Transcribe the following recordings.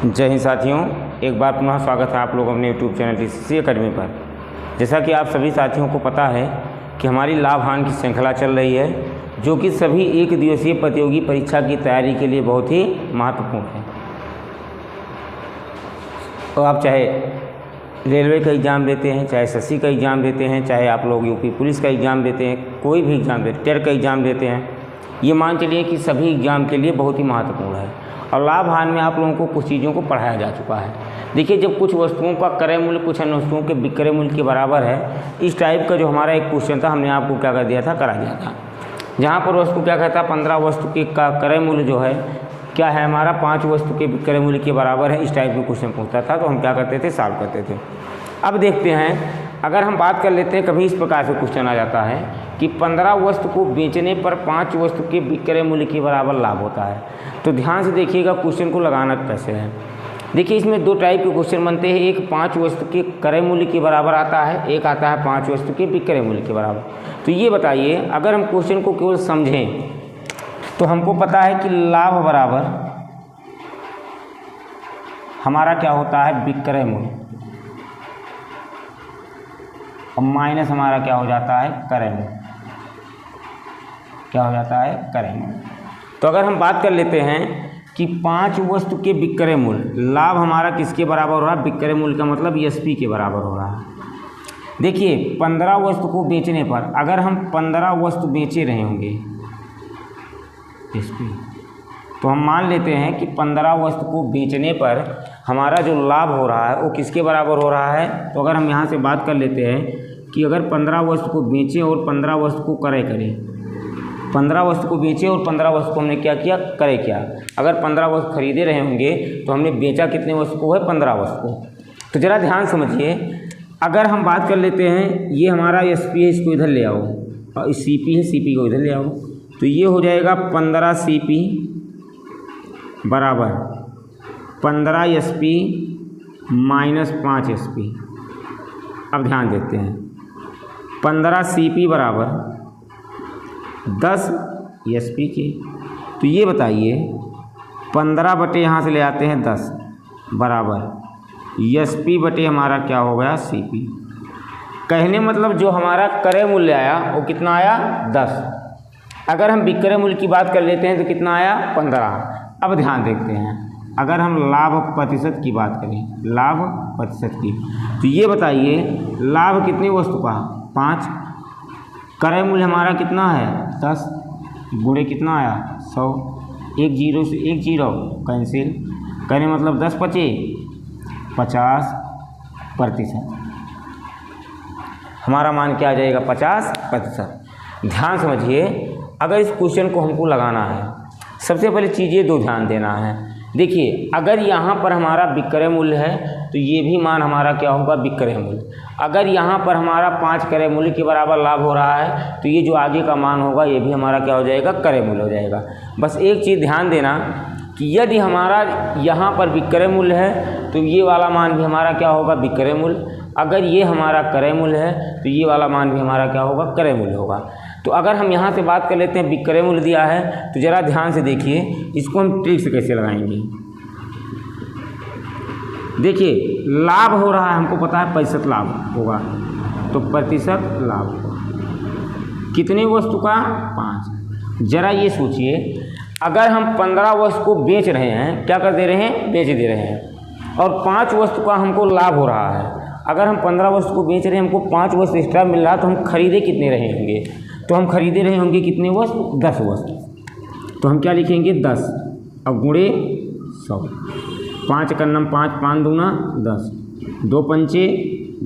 जय हिंद साथियों, एक बार पुनः स्वागत है आप लोग अपने यूट्यूब चैनल टीसीसी एकेडमी पर। जैसा कि आप सभी साथियों को पता है कि हमारी लाभ हानि की श्रृंखला चल रही है, जो कि सभी एक दिवसीय प्रतियोगी परीक्षा की तैयारी के लिए बहुत ही महत्वपूर्ण है। तो आप चाहे रेलवे का एग्ज़ाम देते हैं, चाहे एसएससी का एग्ज़ाम देते हैं, चाहे आप लोग यूपी पुलिस का एग्ज़ाम देते हैं, कोई भी एग्ज़ाम देते, टेट का एग्ज़ाम देते हैं, ये मान चलिए कि सभी एग्ज़ाम के लिए बहुत ही महत्वपूर्ण है। और लाभ हानि में आप लोगों को कुछ चीज़ों को पढ़ाया जा चुका है। देखिए, जब कुछ वस्तुओं का क्रय मूल्य कुछ अन्य वस्तुओं के विक्रय मूल्य के बराबर है, इस टाइप का जो हमारा एक क्वेश्चन था, हमने आपको क्या कर दिया था, करा दिया था। जहाँ पर वस्तु क्या कहता है, 15 वस्तु के का क्रय मूल्य जो है क्या है हमारा 5 वस्तु के विक्रय मूल्य के बराबर है, इस टाइप का क्वेश्चन पूछता था, तो हम क्या करते थे, सॉल्व करते थे। अब देखते हैं, अगर हम बात कर लेते हैं, कभी इस प्रकार से क्वेश्चन आ जाता है कि 15 वस्तु को बेचने पर 5 वस्तु के विक्रय मूल्य के बराबर लाभ होता है। तो ध्यान से देखिएगा क्वेश्चन को लगाना कैसे है। देखिए, इसमें दो टाइप के क्वेश्चन बनते हैं। एक 5 वस्तु के क्रय मूल्य के बराबर आता है, एक आता है 5 वस्तु के विक्रय मूल्य के बराबर। तो ये बताइए, अगर हम क्वेश्चन को केवल समझें तो हमको पता है कि लाभ बराबर हमारा क्या होता है, विक्रय मूल्य, और माइनस हमारा क्या हो जाता है, क्रय मूल्य। क्या हो जाता है, क्रय मूल्य। तो अगर हम बात कर लेते हैं कि 5 वस्तु के विक्रय मूल्य, लाभ हमारा किसके बराबर हो रहा है, विक्रय मूल्य का मतलब एसपी के बराबर हो रहा है। देखिए, 15 वस्तु को बेचने पर, अगर हम 15 वस्तु बेचे रहे होंगे एसपी, तो हम मान लेते हैं कि 15 वस्तु को बेचने पर हमारा जो लाभ हो रहा है वो किसके बराबर हो रहा है। तो अगर हम यहाँ से बात कर लेते हैं कि अगर 15 वस्तु को बेचें और 15 वस्तु को क्रय करें, 15 वस्तु को बेचे और 15 वस्तु को हमने क्या किया, क्रय किया। अगर 15 वस्तु खरीदे रहे होंगे तो हमने बेचा कितने वस्तु को है, 15 वस्तु को। तो ज़रा ध्यान समझिए, अगर हम बात कर लेते हैं, ये हमारा एसपी है, इसको इधर ले आओ, और सीपी है, सीपी को इधर ले आओ, तो ये हो जाएगा 15 सीपी बराबर 15 एसपी माइनस 5 एसपी। अब ध्यान देते हैं, 15 सीपी बराबर 10 एसपी के। तो ये बताइए, 15 बटे यहाँ से ले आते हैं 10 बराबर एसपी बटे हमारा क्या हो गया, सीपी। कहने मतलब जो हमारा क्रय मूल्य आया वो कितना आया, 10। अगर हम विक्रय मूल्य की बात कर लेते हैं तो कितना आया, 15। अब ध्यान देखते हैं, अगर हम लाभ प्रतिशत की बात करें, लाभ प्रतिशत की, तो ये बताइए लाभ कितनी वस्तु का, 5। क्रय मूल्य हमारा कितना है, 10 गुणे कितना आया, 100। एक जीरो से एक जीरो कैंसिल, कहने मतलब 10 पचे 50%। हमारा मान क्या आ जाएगा, 50%। ध्यान समझिए, अगर इस क्वेश्चन को हमको लगाना है, सबसे पहले चीज़ ये 2 ध्यान देना है। देखिए, अगर यहाँ पर हमारा विक्रय मूल्य है तो ये भी मान हमारा क्या होगा, विक्रय मूल्य। अगर यहाँ पर हमारा 5 क्रय मूल्य के बराबर लाभ हो रहा है तो ये जो आगे का मान होगा ये भी हमारा क्या हो जाएगा, क्रय मूल्य हो जाएगा। बस एक चीज़ ध्यान देना कि यदि हमारा यहाँ पर विक्रय मूल्य है तो ये वाला मान भी हमारा क्या होगा, विक्रय मूल्य। अगर ये हमारा क्रय मूल्य है तो ये वाला मान भी हमारा क्या होगा, क्रय मूल्य होगा। तो अगर हम यहाँ से बात कर लेते हैं, विक्रय मूल्य दिया है, तो ज़रा ध्यान से देखिए, इसको हम ट्रिक से कैसे लगाएंगे। देखिए, लाभ हो रहा है, हमको पता है प्रतिशत लाभ होगा, तो प्रतिशत लाभ कितने वस्तु का, 5। ज़रा ये सोचिए, अगर हम 15 वस्तु को बेच रहे हैं, क्या कर दे रहे हैं, बेच दे रहे हैं, और 5 वस्तु का हमको लाभ हो रहा है। अगर हम 15 वस्तु को बेच रहे हैं, हमको 5 वस्तु एक्स्ट्रा मिल रहा है, तो हम खरीदे कितने रहे होंगे, तो हम खरीदे रहे होंगे कितने वस्तु, 10 वस्तु। तो हम क्या लिखेंगे, 10 अब गुणे 100, 5 का नम 5, 5 दूना 10, 2 पंचे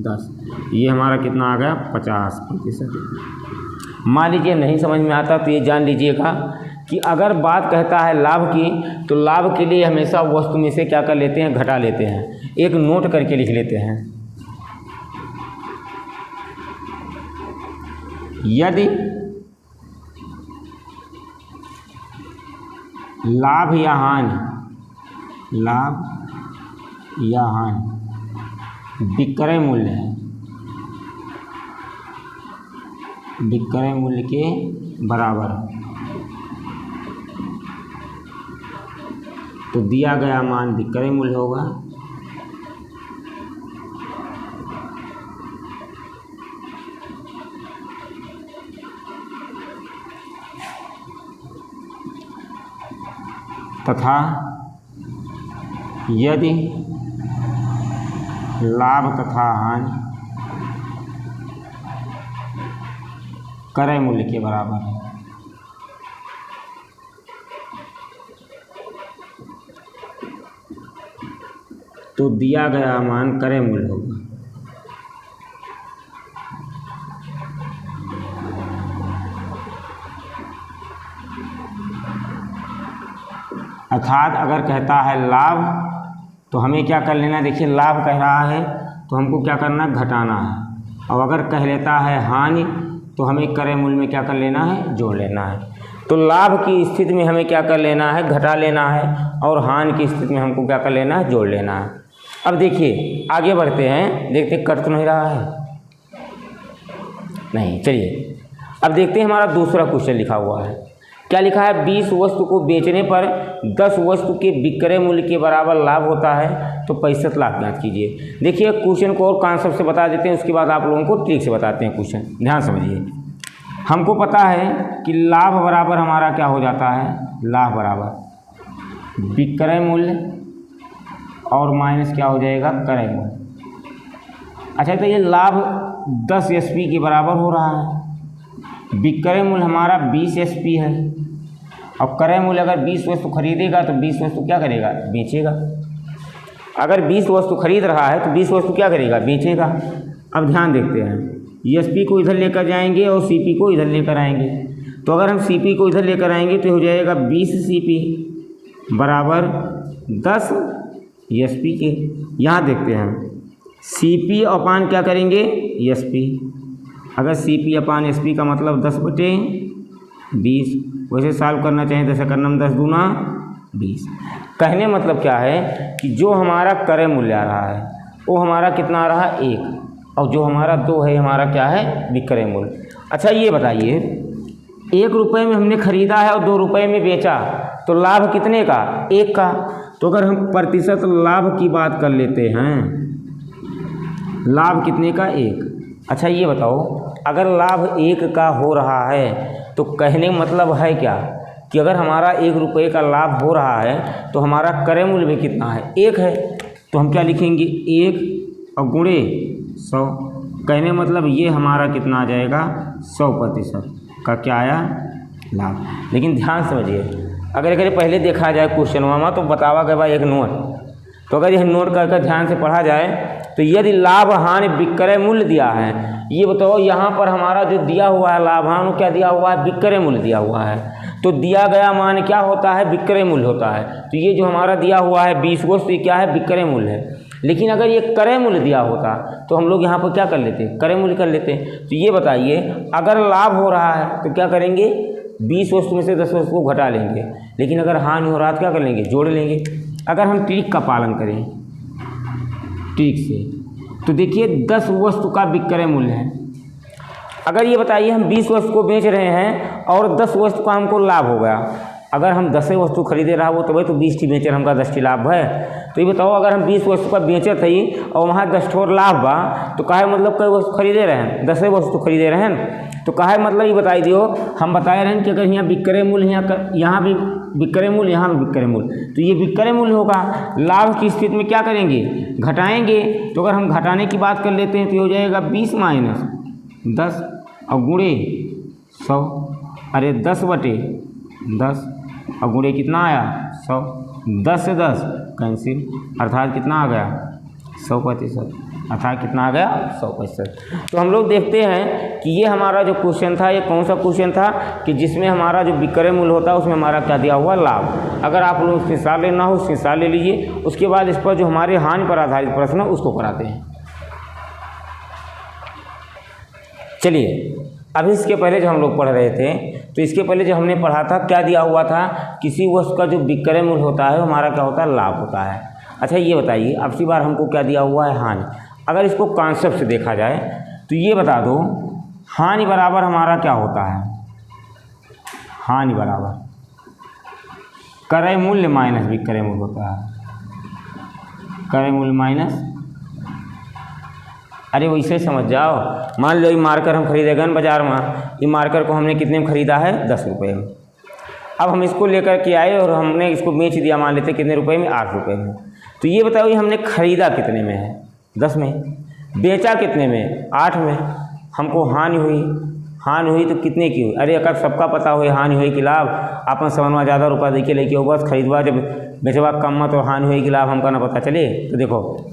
10, ये हमारा कितना आ गया, 50%। मान लीजिए नहीं समझ में आता तो ये जान लीजिएगा कि अगर बात कहता है लाभ की, तो लाभ के लिए हमेशा वस्तु में से क्या कर लेते हैं, घटा लेते हैं। एक नोट करके लिख लेते हैं, यदि लाभ या हानि, लाभ या हानि विक्रय मूल्य है, विक्रय मूल्य के बराबर है, तो तो दिया गया मान विक्रय मूल्य होगा। तथा यदि लाभ तथा हानि क्रय मूल्य के बराबर है, तो दिया गया मान क्रय मूल्य होगा। अर्थात अगर कहता है लाभ तो हमें क्या कर लेना है, देखिए लाभ कह रहा है तो हमको क्या करना है, घटाना है। और अगर कह लेता है हानि तो हमें क्रय मूल्य में क्या कर लेना है, जोड़ लेना है। तो लाभ की स्थिति में हमें क्या कर लेना है, घटा लेना है, और हानि की स्थिति में हमको क्या कर लेना है, जोड़ लेना है। अब देखिए आगे बढ़ते हैं, देखते कर तो नहीं रहा है, नहीं, चलिए अब देखते हैं हमारा दूसरा क्वेश्चन लिखा हुआ है। क्या लिखा है, 20 वस्तु को बेचने पर 10 वस्तु के विक्रय मूल्य के बराबर लाभ होता है तो 65 लाख ज्ञात कीजिए। देखिए क्वेश्चन को और कॉन्सेप्ट से बता देते हैं, उसके बाद आप लोगों को ट्रिक से बताते हैं क्वेश्चन। ध्यान समझिए, हमको पता है कि लाभ बराबर हमारा क्या हो जाता है, लाभ बराबर विक्रय मूल्य और माइनस क्या हो जाएगा, क्रय मूल्य। अच्छा तो ये लाभ 10 SP के बराबर हो रहा है, विक्रय मूल्य हमारा 20 SP है, और क्रय मूल्य अगर 20 वस्तु खरीदेगा तो 20 वस्तु क्या करेगा, बेचेगा। अगर 20 वस्तु खरीद रहा है तो 20 वस्तु क्या करेगा, बेचेगा। अब ध्यान देखते हैं, SP को इधर लेकर जाएंगे और CP को इधर लेकर आएंगे। तो अगर हम CP को इधर लेकर आएंगे तो हो जाएगा 20 CP बराबर 10 SP के। यहाँ देखते हैं CP अपान क्या करेंगे, SP। अगर CP अपान SP का मतलब 10/20, वैसे सॉल्व करना चाहें 10 का नम 10 दूना 20। कहने मतलब क्या है कि जो हमारा क्रय मूल्य आ रहा है वो हमारा कितना आ रहा है, 1, और जो हमारा 2 है हमारा क्या है, विक्रय मूल्य। अच्छा ये बताइए, 1 रुपये में हमने खरीदा है और 2 रुपये में बेचा, तो लाभ कितने का, 1 का। तो अगर हम प्रतिशत लाभ की बात कर लेते हैं, लाभ कितने का, 1। अच्छा ये बताओ, अगर लाभ 1 का हो रहा है तो कहने मतलब है क्या कि अगर हमारा 1 रुपये का लाभ हो रहा है तो हमारा क्रय मूल्य भी कितना है, 1 है। तो हम क्या लिखेंगे, 1 और गुणे 100। कहने मतलब ये हमारा कितना आ जाएगा, 100% का क्या आया, लाभ। लेकिन ध्यान समझिए, अगर पहले देखा जाए क्वेश्चन में तो बतावा गया भाई एक नोट, तो अगर यह नोट करके ध्यान से पढ़ा जाए तो यदि लाभ हानि विक्रय मूल्य दिया है, ये बताओ यहाँ पर हमारा जो दिया हुआ है लाभ हानि क्या दिया हुआ है, विक्रय मूल्य दिया हुआ है। तो दिया गया मान क्या होता है, विक्रय मूल्य होता है। तो ये जो हमारा दिया हुआ है 20 वस्तु, ये क्या है, विक्रय मूल्य है। लेकिन अगर ये क्रय मूल्य दिया होता तो हम लोग यहाँ पर क्या कर लेते, क्रय मूल्य कर लेते। तो ये बताइए, अगर लाभ हो रहा है तो क्या करेंगे, 20 वस्तु में से 10 वस्तु को घटा लेंगे। लेकिन अगर हानि हो रहा है तो क्या कर लेंगे, जोड़ लेंगे। अगर हम ट्रिक का पालन करें, ट्रिक से, तो देखिए 10 वस्तु का विक्रय मूल्य है। अगर ये बताइए हम 20 वस्तु को बेच रहे हैं और 10 वस्तु का हमको लाभ हो गया, अगर हम 10 वस्तु खरीदे रहा वो तो भाई तो 20 टी बेचे हमका 10 टी लाभ है। तो ये बताओ, अगर हम 20 वस्तु का बेचे थे और वहाँ 10 ठोर लाभ बा, तो काहे मतलब कई वस्तु खरीदे रहे हैं, 10 वस्तु खरीदे रहे हैं। तो काहे मतलब ये बताई दियो, हम बताए रहे हैं कि अगर यहाँ विक्रय मूल्य, यहाँ भी विक्रय मूल्य, यहाँ भी विक्रय मूल्य, तो ये विक्रय मूल्य होगा। लाभ की स्थिति में क्या करेंगे, घटाएंगे। तो अगर हम घटाने की बात कर लेते हैं तो हो जाएगा 20 माइनस 10 और गुणे 100, अरे 10/10 और गुणे कितना आया, 100। 10 से 10 कैंसिल, अर्थात कितना आ गया, 100%, अर्थात कितना आ गया, 100%। तो हम लोग देखते हैं कि ये हमारा जो क्वेश्चन था, ये कौन सा क्वेश्चन था कि जिसमें हमारा जो विक्रय मूल्य होता है उसमें हमारा क्या दिया हुआ, लाभ। अगर आप लोग स्क्रीनशॉट लेना हो स्क्रीनशॉट ले लीजिए। उसके बाद इस पर जो हमारे हानि पर आधारित प्रश्न है उसको कराते हैं। चलिए, अभी इसके पहले जो हम लोग पढ़ रहे थे, तो इसके पहले जो हमने पढ़ा था क्या दिया हुआ था, किसी वस्तु का जो विक्रय मूल्य होता है हमारा क्या होता है, लाभ होता है। अच्छा ये बताइए, अब की बार हमको क्या दिया हुआ है, हानि। अगर इसको कॉन्सेप्ट से देखा जाए तो ये बता दो, हानि बराबर हमारा क्या होता है, हानि बराबर क्रय मूल्य माइनस विक्रय मूल्य होता है, क्रय मूल्य माइनस, अरे वैसे समझ जाओ। मान लो ये मार्कर हम खरीदे गए बाजार में, ये मार्कर को हमने कितने में ख़रीदा है 10 रुपये में। अब हम इसको लेकर के आए और हमने इसको बेच दिया, मान लेते कितने रुपए में, 8 रुपये में। तो ये बताओ ये हमने ख़रीदा कितने में है, 10 में, बेचा कितने में, 8 में। हमको हानि हुई तो कितने की हुई? अरे अगर सबका पता हो हानि हुई कि लाभ, अपन समझवा ज़्यादा रुपया दे के लेके हो, बस खरीदवा जब बेचवा कम तो हानि हुई कि लाभ हमका ना पता चले। तो देखो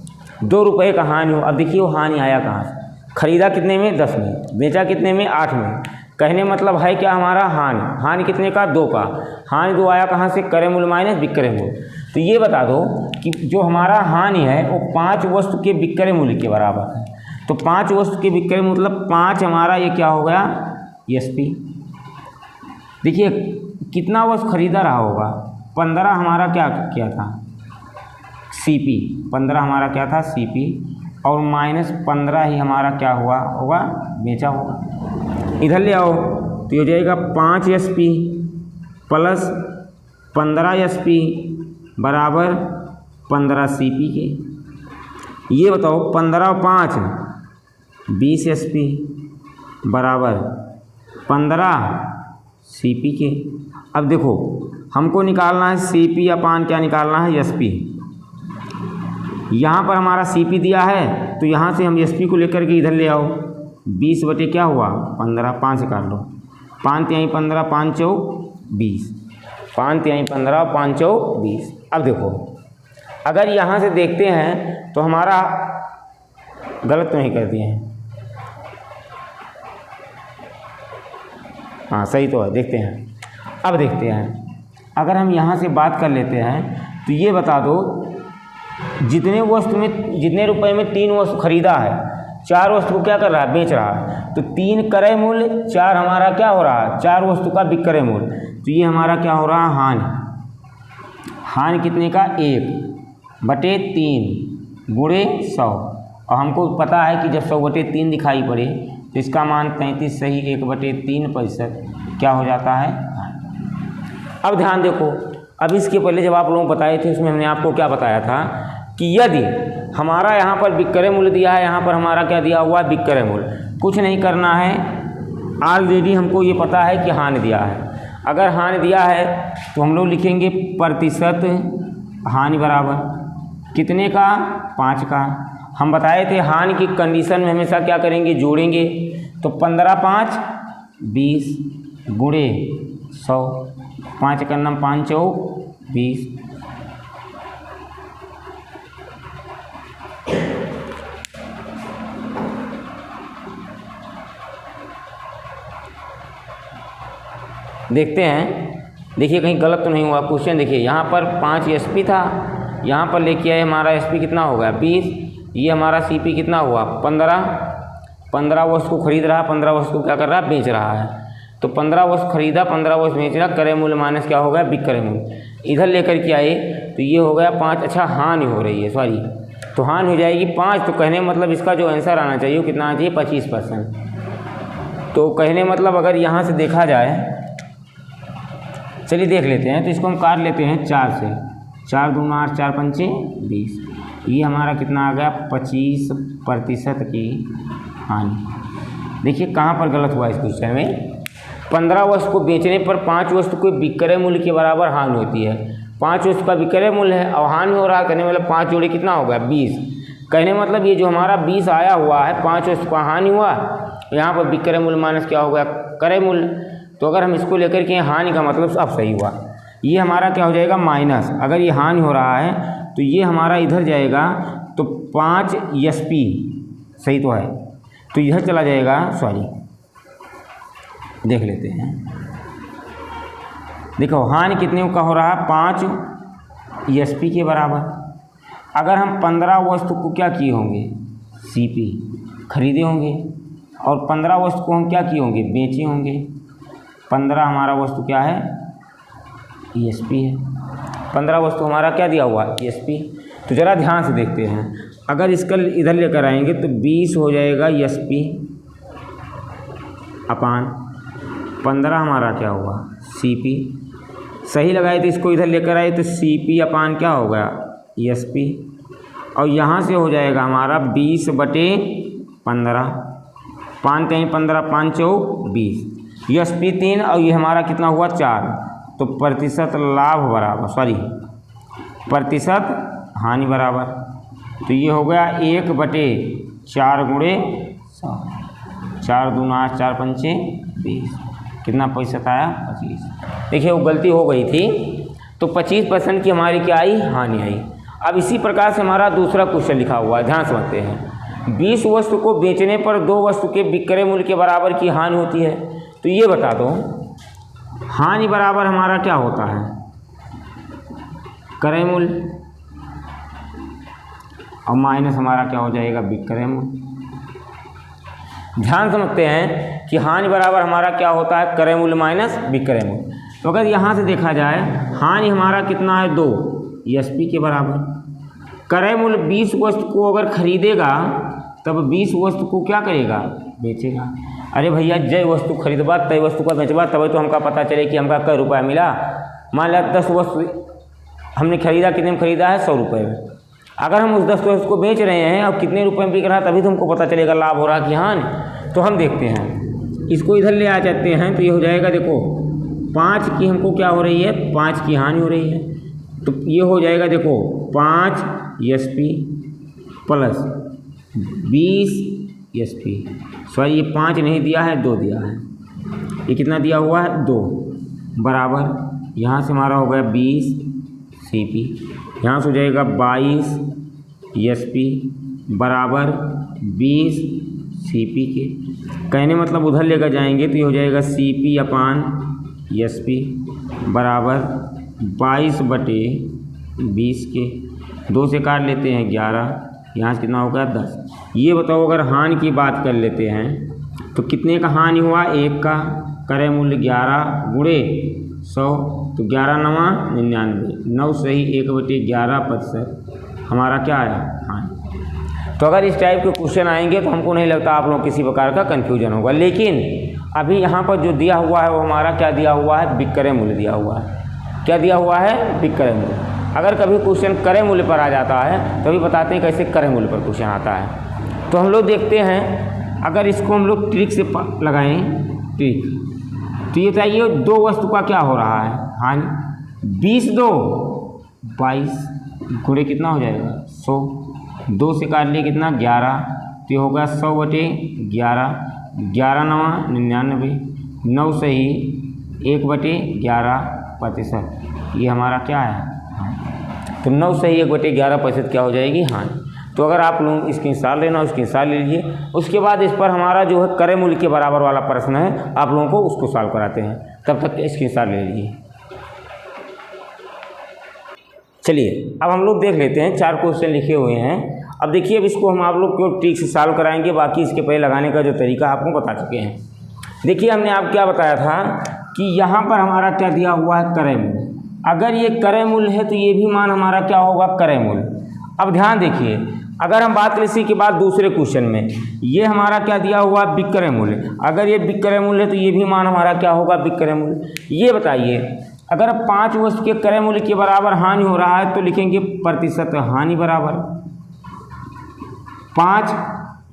2 रुपये का हानि हो। अब देखिए वो हानि आया कहाँ से, खरीदा कितने में 10 में, बेचा कितने में 8 में। कहने मतलब है क्या हमारा हानि कितने का 2 का। हानि 2 आया कहाँ से, क्रय मूल्य माइनस विक्रय मूल्य। तो ये बता दो कि जो हमारा हानि है वो 5 वस्तु के विक्रय मूल्य के बराबर है। तो 5 वस्तु के विक्रय मतलब 5 हमारा ये क्या हो गया एसपी। देखिए कितना वस्तु खरीदा रहा होगा, 15 हमारा क्या था सीपी, 15 हमारा क्या था सीपी, और माइनस 15 ही हमारा क्या होगा बेचा होगा। इधर ले आओ तो ये हो जाएगा 5 एसपी प्लस 15 एसपी बराबर 15 सीपी के। ये बताओ 15 और 5 20 एसपी बराबर 15 सीपी के। अब देखो हमको निकालना है सीपी अपान क्या निकालना है एसपी। यहाँ पर हमारा सीपी दिया है तो यहाँ से हम एसपी को लेकर के इधर ले आओ। 20 बटे क्या हुआ 15, 5 से काट लो, 5 तिहाई 15, 5 चौक 20, 5 तिहाई 15, 5 चौक 20। अब देखो अगर यहाँ से देखते हैं तो हमारा गलत तो नहीं कर दिए हैं, हाँ सही तो है। देखते हैं, अब देखते हैं अगर हम यहाँ से बात कर लेते हैं तो ये बता दो जितने वस्तु में जितने रुपए में 3 वस्तु खरीदा है, 4 वस्तु को क्या कर रहा है बेच रहा है। तो 3 क्रय मूल्य, 4 हमारा क्या हो रहा है 4 वस्तु का विक्रय मूल्य। तो ये हमारा क्या हो रहा है हानि कितने का 1 बटे 3 गुणे 100। और हमको पता है कि जब 100 बटे 3 दिखाई पड़े तो इसका मान 33 सही 1 बटे 3% क्या हो जाता है। अब ध्यान देखो, अब इसके पहले जब आप लोगों को बताए थे उसमें हमने आपको क्या बताया था कि यदि हमारा यहाँ पर विक्रय मूल्य दिया है, यहाँ पर हमारा क्या दिया हुआ है विक्रय मूल्य, कुछ नहीं करना है, ऑलरेडी हमको ये पता है कि हानि दिया है। अगर हानि दिया है तो हम लोग लिखेंगे प्रतिशत हानि बराबर कितने का 5 का। हम बताए थे हानि की कंडीशन में हमेशा क्या करेंगे जोड़ेंगे। तो 15 5 20 गुणे 100, 5 का नाम 5 चौक 20। देखते हैं, देखिए कहीं गलत तो नहीं हुआ क्वेश्चन। देखिए यहाँ पर 5 एसपी था, यहाँ पर लेके आए हमारा एसपी कितना हो गया 20, ये हमारा सीपी कितना हुआ 15 वस्तु को खरीद रहा, 15 वस्तु को क्या कर रहा है बेच रहा है। तो 15 वस्तु खरीदा, 15 वस्तु बेच रहा, क्रय मूल्य माइनस क्या हो गया विक्रय मूल्य। इधर लेकर के आए तो ये हो गया 5। अच्छा हानि हो रही है, सॉरी, तो हानि हो जाएगी 5। तो कहने मतलब इसका जो आंसर आना चाहिए वो कितना आना चाहिए 25%। तो कहने मतलब अगर यहाँ से देखा जाए, चलिए देख लेते हैं, तो इसको हम काट लेते हैं 4 से, 4 दूना 8, 4 पंचे 20। ये हमारा कितना आ गया 25% की हानि। देखिए कहाँ पर गलत हुआ इस क्वेश्चन में। 15 वस्तु को बेचने पर 5 वस्तु को विक्रय मूल्य के बराबर हानि होती है। 5 वस्तु का विक्रय मूल्य है और हानि हो रहा है, कहने मतलब 5 जोड़े कितना हो गया 20। कहने मतलब ये जो हमारा 20 आया हुआ है, 5 वस्तु का हानि हुआ, यहाँ पर विक्रय मूल्य माइनस क्या हो गया क्रय मूल्य। तो अगर हम इसको लेकर के हानि का मतलब अब सही हुआ, ये हमारा क्या हो जाएगा माइनस। अगर ये हानि हो रहा है तो ये हमारा इधर जाएगा, तो 5 एसपी सही तो है, तो इधर चला जाएगा, सॉरी देख लेते हैं। देखो हानि कितने का हो रहा है 5 एसपी के बराबर। अगर हम 15 वस्तु को क्या किए होंगे सीपी खरीदे होंगे, और 15 वस्तु को हम क्या किए होंगे बेचे होंगे। 15 हमारा वस्तु क्या है ईएसपी है, 15 वस्तु हमारा क्या दिया हुआ ईएसपी। तो ज़रा ध्यान से देखते हैं, अगर इसका इधर लेकर आएंगे तो 20 हो जाएगा ईएसपी अपान 15 हमारा क्या हुआ सीपी, सही लगाए तो इसको इधर लेकर आए तो CP अपान क्या हो गया SP, और यहाँ से हो जाएगा हमारा 20/15, 5 3 15, 5 4 20, SP 3 और ये हमारा कितना हुआ 4, तो प्रतिशत लाभ बराबर प्रतिशत हानि बराबर, तो ये हो गया 1/4 गुणे 100, 4 दूना 4 पंचे 20, कितना प्रतिशत आया 25। देखिए वो गलती हो गई थी, तो 25% की हमारी क्या आई हानि आई। अब इसी प्रकार से हमारा दूसरा क्वेश्चन लिखा हुआ है, ध्यान समझते हैं। 20 वस्तु को बेचने पर 2 वस्तु के विक्रय मूल्य के बराबर की हानि होती है, तो ये बता दो हानि बराबर हमारा क्या होता है क्रय मूल्य, और माइनस हमारा क्या हो जाएगा विक्रय मूल्य। ध्यान समझते हैं कि हानि बराबर हमारा क्या होता है क्रय मूल्य माइनस विक्रय मूल्य। तो अगर यहाँ से देखा जाए हानि हमारा कितना है 2 SP के बराबर, क्रय मूल्य 20 वस्तु को अगर खरीदेगा तब 20 वस्तु को क्या करेगा बेचेगा। अरे भैया जय वस्तु खरीदबा तय वस्तु का बेचबा तभी तो हमका पता चले कि हमका कै रुपया मिला। मान लिया 10 वस्तु हमने खरीदा, कितने में खरीदा है 100 रुपये में। अगर हम उस 10 वस्तु को बेच रहे हैं और कितने रुपए में बिक रहा है तभी तो हमको पता चलेगा लाभ हो रहा कि हानि। तो हम देखते हैं इसको इधर ले आ जाते हैं, तो ये हो जाएगा देखो 5 की हमको क्या हो रही है 5 की हानि हो रही है, तो ये हो जाएगा देखो 5 SP प्लस 20 SP, सॉरी ये 5 नहीं दिया है 2 दिया है, ये कितना दिया हुआ है 2 बराबर, यहाँ से हमारा हो गया 20 CP, यहाँ से हो जाएगा 22 SP बराबर 20 CP के। कहने मतलब उधर लेकर जाएंगे तो ये हो जाएगा CP अपान SP बराबर 22/20 के, 2 से काट लेते हैं 11, यहाँ से कितना होगा 10। ये बताओ अगर हानि की बात कर लेते हैं तो कितने का हानि हुआ 1 का, क्रय मूल्य 11 गुणे 100, तो 11 9 99, 9 सही 1/11% हमारा क्या आया हानि। तो अगर इस टाइप के क्वेश्चन आएंगे तो हमको नहीं लगता आप लोग किसी प्रकार का कन्फ्यूजन होगा। लेकिन अभी यहाँ पर जो दिया हुआ है वो हमारा क्या दिया हुआ है विक्रय मूल्य दिया हुआ है। क्या दिया हुआ है विक्रय मूल्य। अगर कभी क्वेश्चन क्रय मूल्य पर आ जाता है तो अभी बताते हैं कैसे क्रय मूल्य पर क्वेश्चन आता है। तो हम लोग देखते हैं अगर इसको हम लोग ट्रिक से लगाएं ट्रिक, तो ये बताइए 2 वस्तु का क्या हो रहा है हानि, 20 2 22 गुणे कितना हो जाएगा 100, 2 से काट लिए कितना 11, तो ये होगा 100/11, 11 9 99, 9 सही 1/11%, ये हमारा क्या है तो 9 सही 1/11% क्या हो जाएगी हानि। तो अगर आप लोग इसकी स्क्रीनशॉट लेना स्क्रीनशॉट ले लीजिए। उसके बाद इस पर हमारा जो है क्रय मूल्य के बराबर वाला प्रश्न है आप लोगों को उसको सॉल्व कराते हैं, तब तक स्क्रीनशॉट ले लीजिए। चलिए अब हम लोग देख लेते हैं 4 क्वेश्चन लिखे हुए हैं। अब देखिए अब इसको हम आप लोग को ट्रिक से सॉल्व कराएंगे, बाकी इसके पहले लगाने का जो तरीका आपको बता चुके हैं। देखिए हमने आप क्या बताया था कि यहाँ पर हमारा क्या दिया हुआ है क्रय मूल्य। अगर ये क्रय मूल्य है तो ये भी मान हमारा क्या होगा क्रय मूल्य। अब ध्यान देखिए अगर हम बात करें इसी के बाद दूसरे क्वेश्चन में, ये हमारा क्या दिया हुआ विक्रय मूल्य। अगर ये विक्रय मूल्य है तो ये भी मान हमारा क्या होगा विक्रय मूल्य। ये बताइए अगर 5 वस्तु के क्रय मूल्य के बराबर हानि हो रहा है तो लिखेंगे प्रतिशत हानि बराबर 5।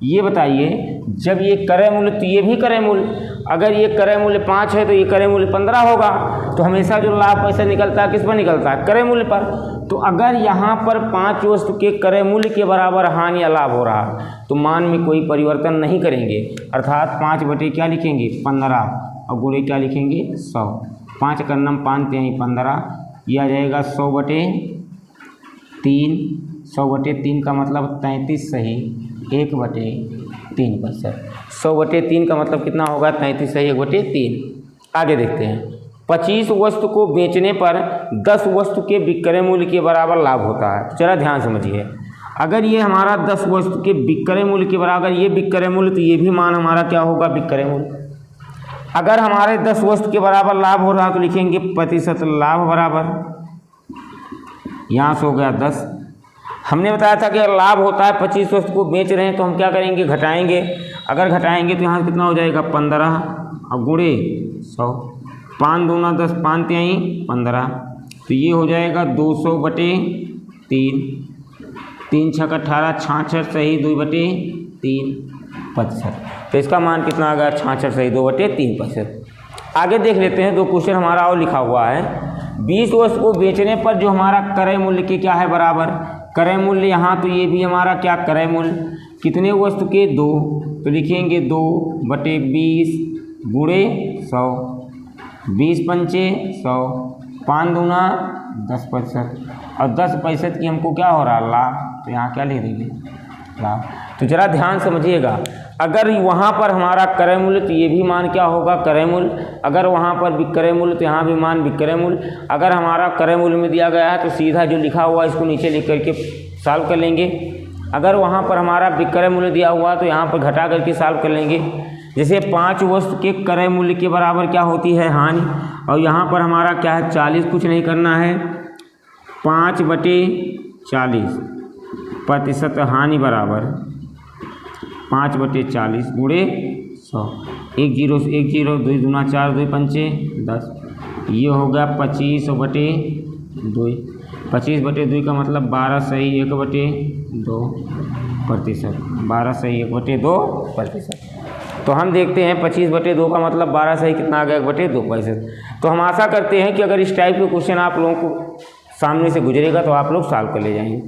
ये बताइए जब ये क्रय मूल्य तो ये भी क्रय मूल्य, अगर ये क्रय मूल्य 5 है तो ये क्रय मूल्य 15 होगा। तो हमेशा जो लाभ पैसा निकलता है किस पर निकलता है क्रय मूल्य पर। तो अगर यहाँ पर 5 वस्तु के क्रय मूल्य के बराबर हानि या लाभ हो रहा है तो मान में कोई परिवर्तन नहीं करेंगे, अर्थात 5 बटे क्या लिखेंगे 15 और गुणे क्या लिखेंगे 100। 5 का नम 5 3 15, ये आ जाएगा 100/3। 100/3 का मतलब 33 सही 1/3%। 100/3 का मतलब कितना होगा 33 सही 1/3। आगे देखते हैं 25 वस्तु को बेचने पर 10 वस्तु के विक्रय मूल्य के बराबर लाभ होता है। तो चला ध्यान समझिए, अगर ये हमारा 10 वस्तु के विक्रय मूल्य के बराबर ये विक्रय मूल्य तो ये भी मान हमारा क्या होगा विक्रय मूल्य। अगर हमारे 10 वस्तु के बराबर लाभ हो रहा तो लिखेंगे प्रतिशत लाभ बराबर, यहाँ से हो गया 10। हमने बताया था कि अगर लाभ होता है 25 वस्तु को बेच रहे हैं तो हम क्या करेंगे घटाएंगे। अगर घटाएंगे तो यहाँ कितना हो जाएगा 15 और गुणे 100। 5 दूना 10, 5 तिहाई 15, तो ये हो जाएगा 200/3, 3 छक 18, 66 सही 2/3 प्रतिशत। तो इसका मान कितना आ गया? 66 सही 2/3 प्रतिशत। आगे देख लेते हैं, 2 क्वेश्चन हमारा और लिखा हुआ है। 20 वस्तु को बेचने पर जो हमारा क्रय मूल्य के क्या है बराबर, क्रय मूल्य यहाँ तो ये भी हमारा क्या क्रय मूल्य, कितने वस्तु के? 2, तो लिखेंगे 2/20 गुणे 100, 20 पंचे 100, 5 दूना 10%, और 10% की हमको क्या हो रहा है? लाभ। तो यहाँ क्या लिख देंगे? लाभ। तो जरा ध्यान समझिएगा, अगर वहाँ पर हमारा क्रय मूल्य तो ये भी मान क्या होगा? क्रय मूल्य। अगर वहाँ पर विक्रय मूल्य तो यहाँ भी मान विक्रय मूल्य। अगर हमारा क्रय मूल्य में दिया गया है तो सीधा जो लिखा हुआ है इसको नीचे लिख करके सॉल्व कर लेंगे। अगर वहाँ पर हमारा विक्रय मूल्य दिया हुआ तो यहाँ पर घटा करके सॉल्व कर लेंगे। जैसे 5 वस्तु के क्रय मूल्य के बराबर क्या होती है? हानि। और यहाँ पर हमारा क्या है? 40, कुछ नहीं करना है, 5/40 प्रतिशत हानि बराबर 5/40 गुणे 100, 1 0 से 1 0, 2 दूना 4, 2 पंचे 10, ये हो गया 25/2। 25/2 का मतलब 12 सही 1/2 प्रतिशत, 12 सही 1/2 प्रतिशत। तो हम देखते हैं 25/2 का मतलब 12 सही कितना आ गया? 1/2 प्रतिशत। तो हम आशा करते हैं कि अगर इस टाइप के क्वेश्चन आप लोगों को सामने से गुजरेगा तो आप लोग सॉल्व कर ले जाएंगे।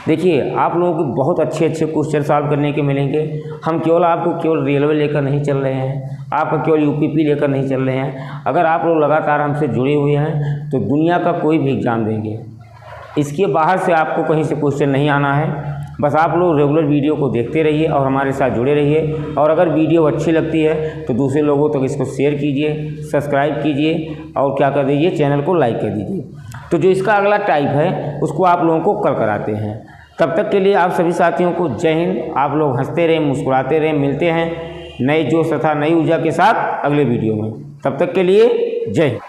देखिए, आप लोगों को बहुत अच्छे अच्छे क्वेश्चन सॉल्व करने के मिलेंगे। हम केवल रेलवे लेकर नहीं चल रहे हैं, आपका केवल यूपीपी लेकर नहीं चल रहे हैं। अगर आप लोग लगातार हमसे जुड़े हुए हैं तो दुनिया का कोई भी एग्ज़ाम देंगे, इसके बाहर से आपको कहीं से क्वेश्चन नहीं आना है। बस आप लोग रेगुलर वीडियो को देखते रहिए और हमारे साथ जुड़े रहिए। और अगर वीडियो अच्छी लगती है तो दूसरे लोगों तक इसको शेयर कीजिए, सब्सक्राइब कीजिए और क्या कर दीजिए? चैनल को लाइक कर दीजिए। तो जो इसका अगला टाइप है उसको आप लोगों को कल कराते हैं। तब तक के लिए आप सभी साथियों को जय हिंद। आप लोग हंसते रहें, मुस्कुराते रहें। मिलते हैं नए जोश तथा नई ऊर्जा के साथ अगले वीडियो में। तब तक के लिए जय हिंद।